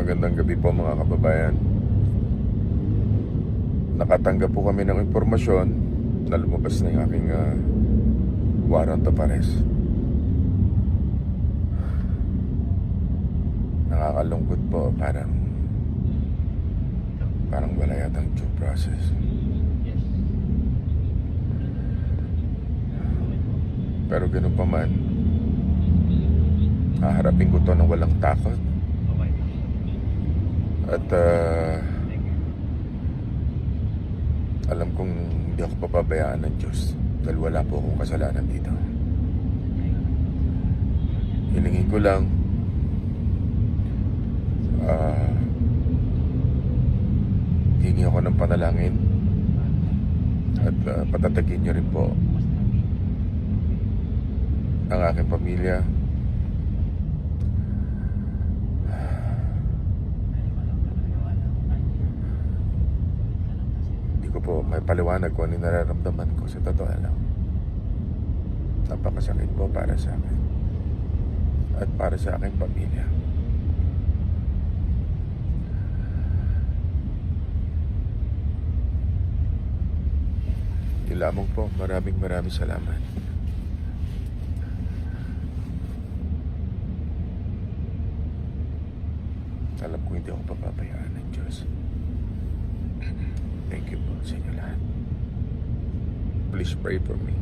Magandang gabi po mga kababayan. Nakatanggap po kami ng impormasyon na lumabas na yung aking warrant of arrest. Nakakalungkot po, parang wala yatang due process. Pero ganun pa man, haharapin ko to ng walang takot. At alam kong hindi ako papabayaan ng Diyos dahil wala po akong kasalanan dito. Hilingin ko lang hingi ako ng panalangin at patatagin niyo rin po ang aking pamilya. Hindi ko po may paliwanag kung ano yung nararamdaman ko, sa totoo lang. Napakasakit po para sa akin at para sa aking pamilya. Yun lamang po. Maraming salamat. Alam ko hindi ako papabayaan ng Diyos. Thank you po sa inyo lahat. Please pray for me.